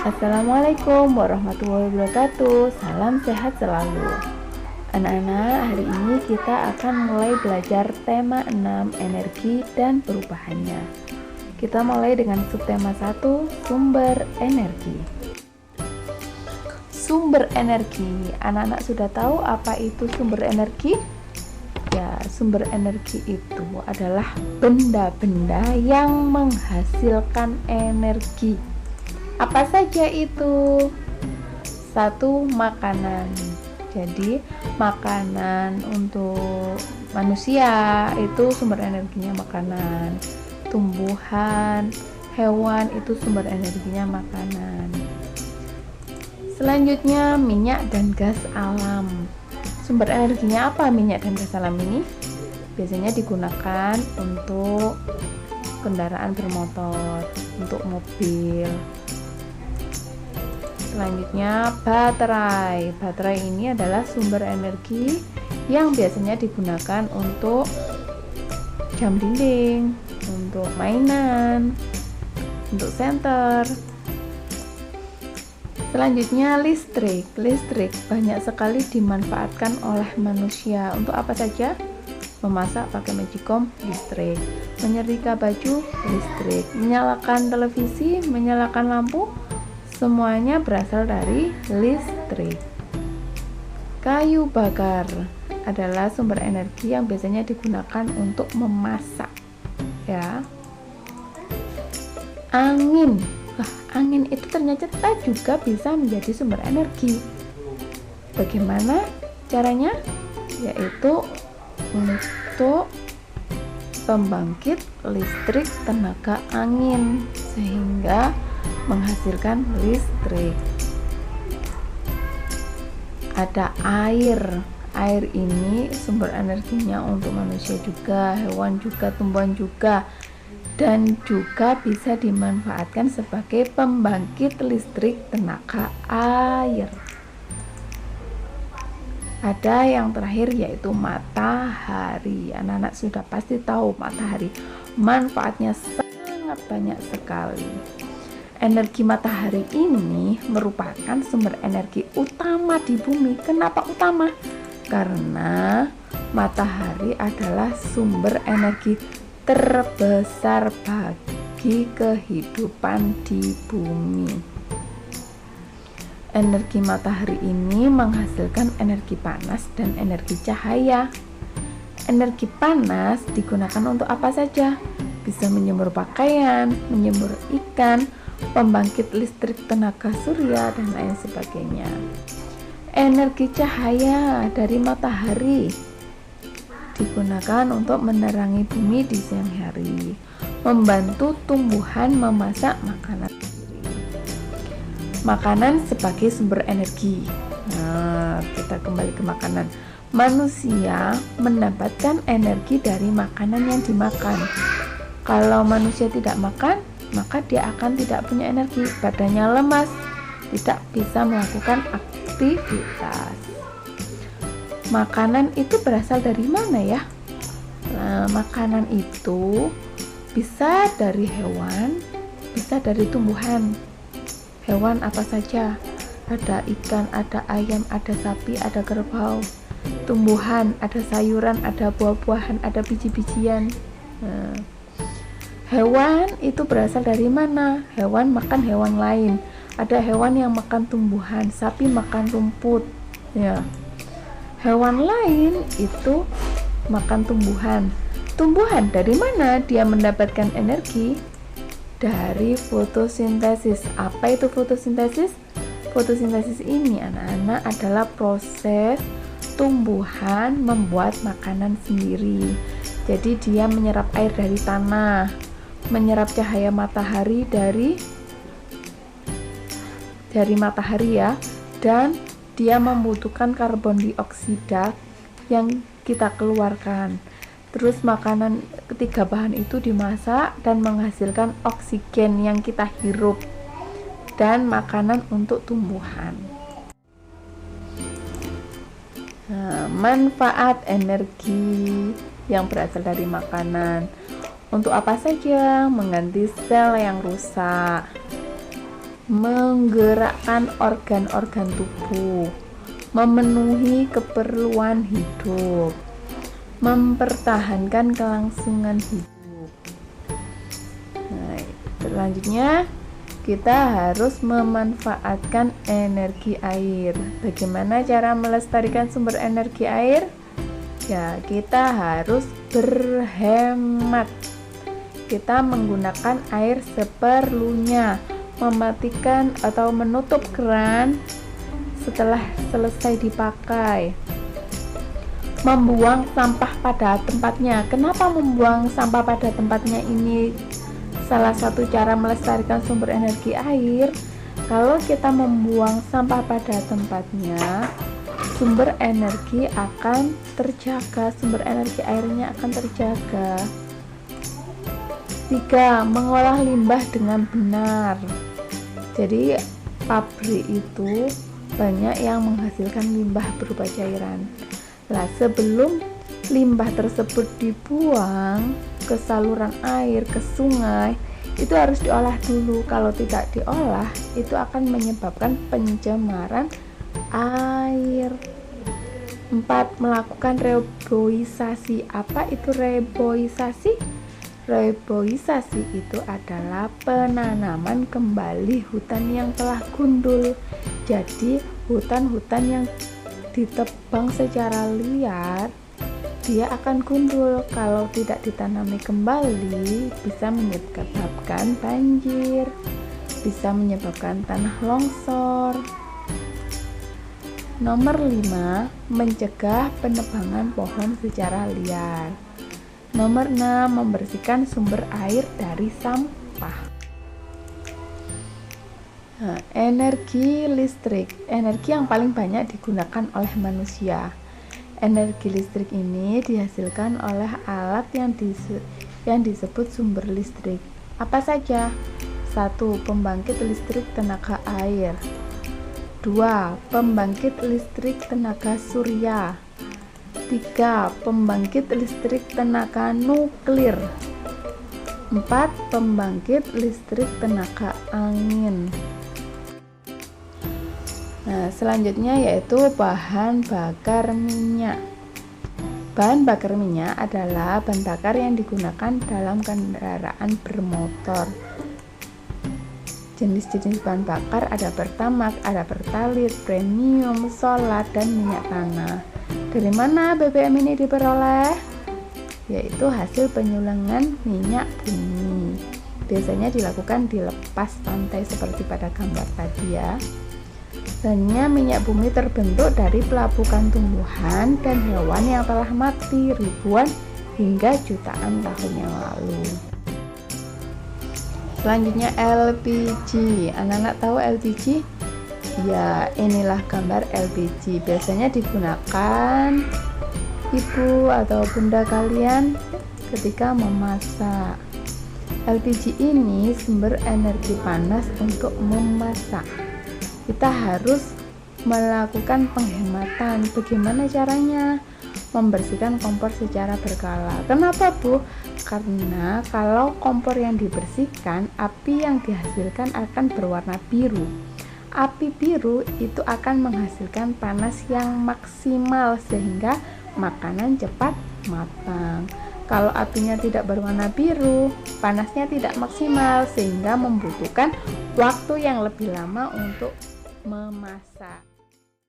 Assalamualaikum warahmatullahi wabarakatuh. Salam sehat selalu. Anak-anak, hari ini kita akan mulai belajar tema 6, energi dan perubahannya. Kita mulai dengan subtema 1, sumber energi. Sumber energi. Anak-anak sudah tahu apa itu sumber energi? Ya, sumber energi itu adalah benda-benda yang menghasilkan energi. Apa saja itu? 1, makanan. Jadi, makanan untuk manusia itu sumber energinya makanan. Tumbuhan, hewan itu sumber energinya makanan. Selanjutnya, minyak dan gas alam. Sumber energinya apa minyak dan gas alam ini? Biasanya digunakan untuk kendaraan bermotor, untuk mobil. Selanjutnya, baterai. Baterai ini adalah sumber energi yang biasanya digunakan untuk jam dinding, untuk mainan, untuk senter. Selanjutnya, listrik. Listrik banyak sekali dimanfaatkan oleh manusia. Untuk apa saja? Memasak pakai magicom, listrik. Menyetrika baju, listrik. Menyalakan televisi, menyalakan lampu, semuanya berasal dari listrik. Kayu bakar adalah sumber energi yang biasanya digunakan untuk memasak. Ya. Angin. Angin itu ternyata juga bisa menjadi sumber energi. Bagaimana caranya? Yaitu untuk pembangkit listrik tenaga angin sehingga menghasilkan listrik. Ada air. Air ini sumber energinya untuk manusia juga, hewan juga, tumbuhan juga, dan juga bisa dimanfaatkan sebagai pembangkit listrik tenaga air. Ada yang terakhir yaitu matahari. Anak-anak sudah pasti tahu matahari. Manfaatnya sangat banyak sekali. Energi matahari ini merupakan sumber energi utama di bumi. Kenapa utama? Karena matahari adalah sumber energi terbesar bagi kehidupan di bumi. Energi matahari ini menghasilkan energi panas dan energi cahaya. Energi panas digunakan untuk apa saja? Bisa menjemur pakaian, menjemur ikan, pembangkit listrik tenaga surya, dan lain sebagainya. Energi cahaya dari matahari digunakan untuk menerangi bumi di siang hari, membantu tumbuhan memasak makanan sendiri. Makanan sebagai sumber energi. Nah, kita kembali ke makanan. Manusia mendapatkan energi dari makanan yang dimakan. Kalau manusia tidak makan, maka dia akan tidak punya energi, badannya lemas, tidak bisa melakukan aktivitas. Makanan itu berasal dari mana ya? Nah, makanan itu bisa dari hewan, bisa dari tumbuhan. Hewan apa saja? Ada ikan, ada ayam, ada sapi, ada kerbau. Tumbuhan, ada sayuran, ada buah-buahan, ada biji-bijian. Nah, hewan itu berasal dari mana? Hewan makan hewan lain. Ada hewan yang makan tumbuhan, sapi makan rumput. Ya. Hewan lain itu makan tumbuhan. Tumbuhan dari mana dia mendapatkan energi? Dari fotosintesis. Apa itu fotosintesis? Fotosintesis ini anak-anak adalah proses tumbuhan membuat makanan sendiri. Jadi dia menyerap air dari tanah, menyerap cahaya matahari dari matahari ya, dan dia membutuhkan karbon dioksida yang kita keluarkan. Terus makanan ketiga bahan itu dimasak dan menghasilkan oksigen yang kita hirup, dan makanan untuk tumbuhan. Nah, manfaat energi yang berasal dari makanan untuk apa saja? Mengganti sel yang rusak, menggerakkan organ-organ tubuh, memenuhi keperluan hidup, mempertahankan kelangsungan hidup. Nah, selanjutnya kita harus memanfaatkan energi air. Bagaimana cara melestarikan sumber energi air? Ya, kita harus berhemat. Kita menggunakan air seperlunya, mematikan atau menutup keran setelah selesai dipakai, membuang sampah pada tempatnya. Kenapa membuang sampah pada tempatnya ini salah satu cara melestarikan sumber energi air? Kalau kita membuang sampah pada tempatnya, sumber energi akan terjaga, sumber energi airnya akan terjaga. 3. Mengolah limbah dengan benar. Jadi pabrik itu banyak yang menghasilkan limbah berupa cairan. Nah, sebelum limbah tersebut dibuang ke saluran air, ke sungai, itu harus diolah dulu. Kalau tidak diolah, itu akan menyebabkan pencemaran air. 4. Melakukan reboisasi. Apa itu reboisasi? Reboisasi itu adalah penanaman kembali hutan yang telah gundul. Jadi hutan-hutan yang ditebang secara liar, dia akan gundul. Kalau tidak ditanami kembali, bisa menyebabkan banjir, bisa menyebabkan tanah longsor. Nomor 5, mencegah penebangan pohon secara liar. Nomor 6, membersihkan sumber air dari sampah. Nah, energi listrik, energi yang paling banyak digunakan oleh manusia. Energi listrik ini dihasilkan oleh alat yang disebut sumber listrik. Apa saja? 1. Pembangkit listrik tenaga air. 2. Pembangkit listrik tenaga surya. 3. Pembangkit listrik tenaga nuklir. 4. Pembangkit listrik tenaga angin. Nah, selanjutnya yaitu bahan bakar minyak. Bahan bakar minyak adalah bahan bakar yang digunakan dalam kendaraan bermotor. Jenis-jenis bahan bakar ada pertamax, ada pertalite, premium, solar, dan minyak tanah. Dari mana BBM ini diperoleh? Yaitu hasil penyulingan minyak bumi. Biasanya dilakukan di lepas pantai seperti pada gambar tadi ya. Sebenarnya minyak bumi terbentuk dari pelapukan tumbuhan dan hewan yang telah mati ribuan hingga jutaan tahun yang lalu. Selanjutnya LPG. Anak-anak tahu LPG? Ya, inilah gambar LPG. Biasanya digunakan ibu atau bunda kalian ketika memasak. LPG ini sumber energi panas untuk memasak. Kita harus melakukan penghematan. Bagaimana caranya? Membersihkan kompor secara berkala. Kenapa, Bu? Karena kalau kompor yang dibersihkan, api yang dihasilkan akan berwarna biru. Api biru itu akan menghasilkan panas yang maksimal sehingga makanan cepat matang. Kalau apinya tidak berwarna biru, panasnya tidak maksimal sehingga membutuhkan waktu yang lebih lama untuk memasak.